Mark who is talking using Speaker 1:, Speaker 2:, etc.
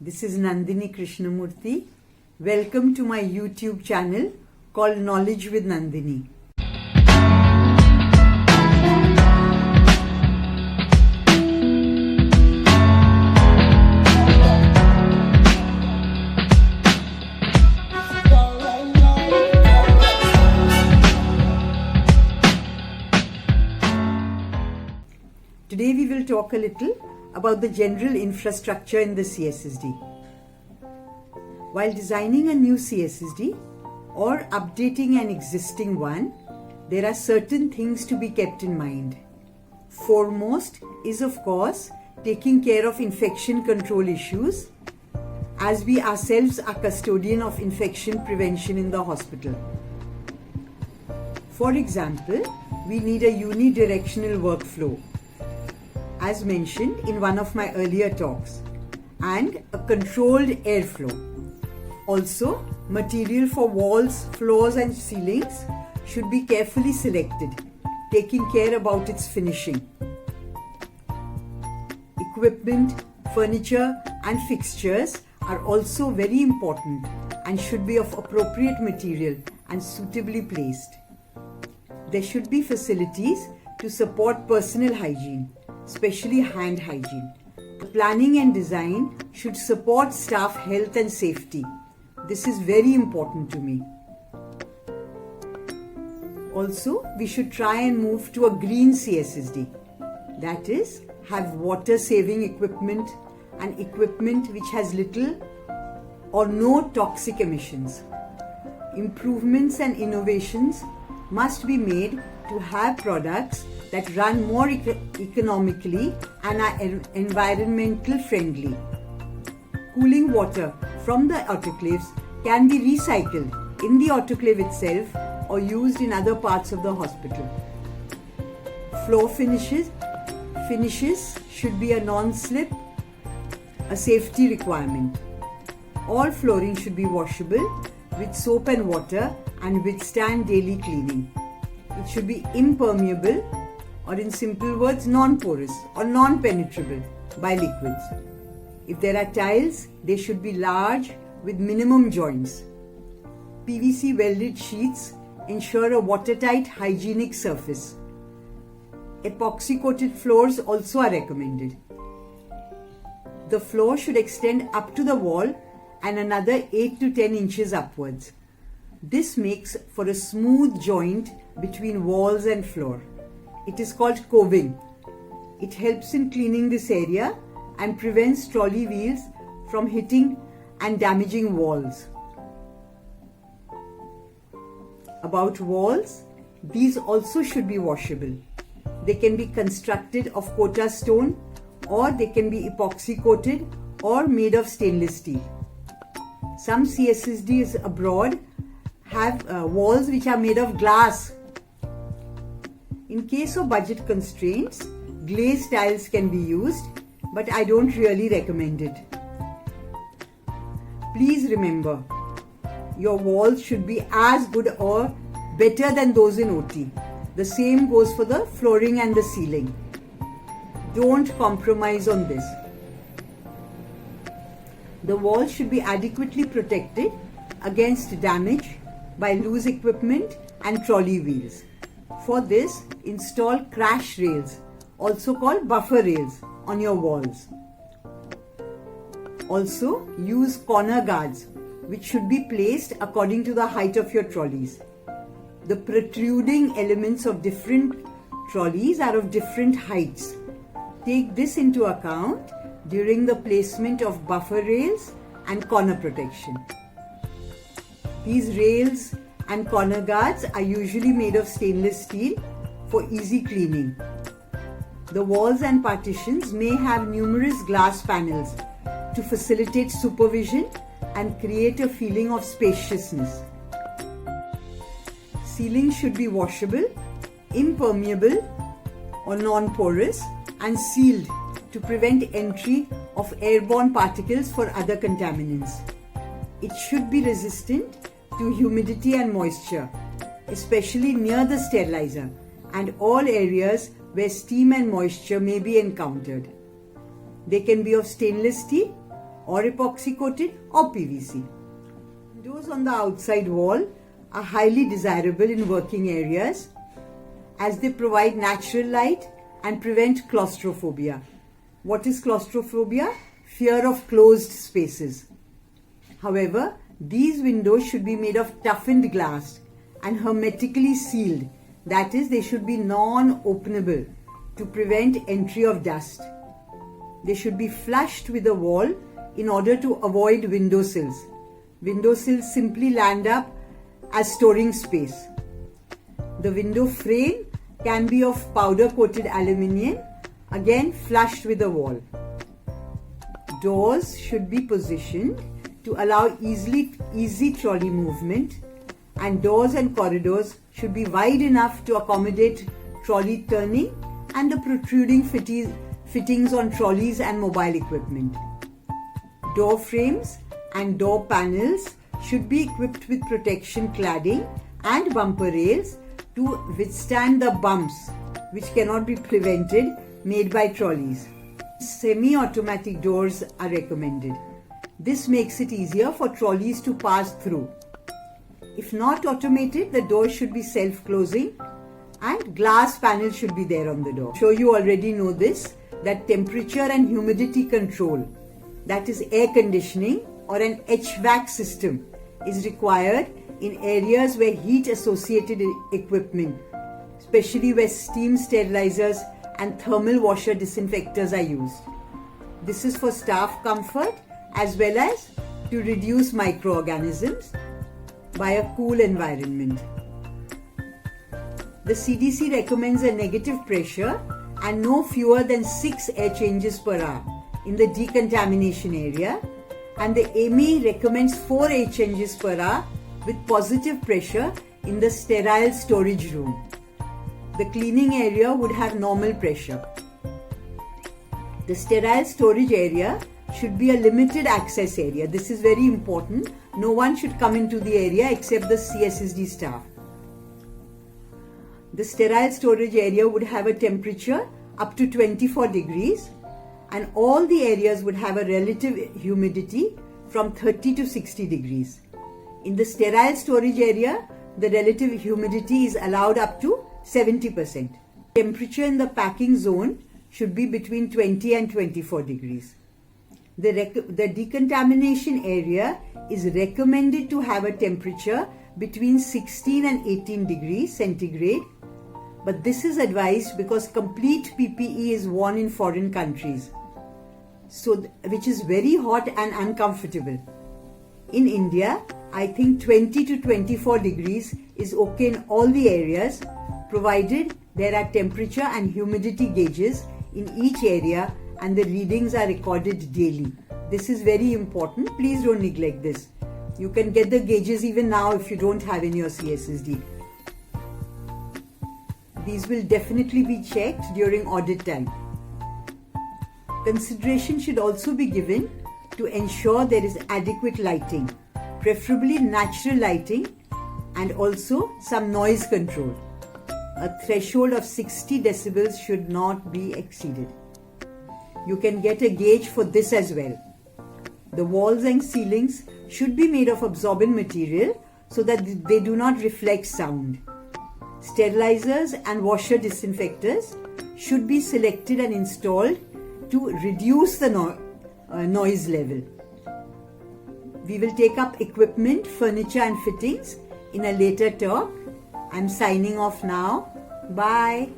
Speaker 1: This is Nandini Krishnamurthi. Welcome to my YouTube channel called Knowledge with Nandini. Today we will talk a little about the general infrastructure in the CSSD. While designing a new CSSD or updating an existing one, there are certain things to be kept in mind. Foremost is, of course, taking care of infection control issues, as we ourselves are custodian of infection prevention in the hospital. For example, we need a unidirectional workflow, as mentioned in one of my earlier talks, and a controlled airflow. Also, material for walls, floors and ceilings should be carefully selected, taking care about its finishing. Equipment, furniture and fixtures are also very important and should be of appropriate material and suitably placed. There should be facilities to support personal hygiene, especially hand hygiene. The planning and design should support staff health and safety. This is very important to me. Also, we should try and move to a green CSSD. That is, have water saving equipment and equipment which has little or no toxic emissions. Improvements and innovations must be made to have products that run more economically and are environmental friendly. Cooling water from the autoclaves can be recycled in the autoclave itself or used in other parts of the hospital. Floor finishes should be a non-slip, a safety requirement. All flooring should be washable with soap and water and withstand daily cleaning. It should be impermeable, or in simple words, non-porous or non-penetrable by liquids. If there are tiles, they should be large with minimum joints. PVC welded sheets ensure a watertight, hygienic surface. Epoxy coated floors also are recommended. The floor should extend up to the wall and another 8 to 10 inches upwards. This makes for a smooth joint between walls and floor. It is called coving. It helps in cleaning this area and prevents trolley wheels from hitting and damaging walls. About walls, these also should be washable. They can be constructed of Kota stone, or they can be epoxy coated or made of stainless steel. Some CSSDs abroad have walls which are made of glass. In case of budget constraints, glazed tiles can be used, but I don't really recommend it. Please remember, your walls should be as good or better than those in OT. The same goes for the flooring and the ceiling. Don't compromise on this. The walls should be adequately protected against damage by loose equipment and trolley wheels. For this, install crash rails, also called buffer rails, on your walls. Also, use corner guards, which should be placed according to the height of your trolleys. The protruding elements of different trolleys are of different heights. Take this into account during the placement of buffer rails and corner protection. These rails and corner guards are usually made of stainless steel for easy cleaning. The walls and partitions may have numerous glass panels to facilitate supervision and create a feeling of spaciousness. Ceilings should be washable, impermeable or non-porous and sealed to prevent entry of airborne particles for other contaminants. It should be resistant to humidity and moisture, especially near the sterilizer and all areas where steam and moisture may be encountered. They can be of stainless steel, or epoxy coated or PVC. Windows on the outside wall are highly desirable in working areas as they provide natural light and prevent claustrophobia. What is claustrophobia? Fear of closed spaces. However, these windows should be made of toughened glass and hermetically sealed. That is, they should be non-openable to prevent entry of dust. They should be flushed with the wall in order to avoid windowsills. Windowsills simply land up as storing space. The window frame can be of powder coated aluminium, again flushed with the wall. Doors should be positioned to allow easy trolley movement, and doors and corridors should be wide enough to accommodate trolley turning and the protruding fittings on trolleys and mobile equipment. Door frames and door panels should be equipped with protection cladding and bumper rails to withstand the bumps which cannot be prevented made by trolleys. Semi-automatic doors are recommended. This makes it easier for trolleys to pass through. If not automated, the door should be self-closing and glass panels should be there on the door. I'm sure you already know this, that temperature and humidity control, that is air conditioning or an HVAC system, is required in areas where heat associated equipment, especially where steam sterilizers and thermal washer disinfectors are used. This is for staff comfort as well as to reduce microorganisms by a cool environment. The CDC recommends a negative pressure and no fewer than 6 air changes per hour in the decontamination area, and the AMI recommends 4 air changes per hour with positive pressure in the sterile storage room. The cleaning area would have normal pressure. The sterile storage area should be a limited access area. This is very important. No one should come into the area except the CSSD staff. The sterile storage area would have a temperature up to 24 degrees and all the areas would have a relative humidity from 30 to 60 degrees. In the sterile storage area, the relative humidity is allowed up to 70%. Temperature in the packing zone should be between 20 and 24 degrees. The decontamination area is recommended to have a temperature between 16 and 18 degrees centigrade, but this is advised because complete PPE is worn in foreign countries, which is very hot and uncomfortable. In India, I think 20 to 24 degrees is okay in all the areas, provided there are temperature and humidity gauges in each area and the readings are recorded daily. This is very important. Please don't neglect this. You can get the gauges even now if you don't have in your CSSD. These will definitely be checked during audit time. Consideration should also be given to ensure there is adequate lighting, preferably natural lighting, and also some noise control. A threshold of 60 decibels should not be exceeded. You can get a gauge for this as well. The walls and ceilings should be made of absorbent material so that they do not reflect sound. Sterilizers and washer disinfectors should be selected and installed to reduce the noise level. We will take up equipment, furniture and fittings in a later talk. I'm signing off now. Bye.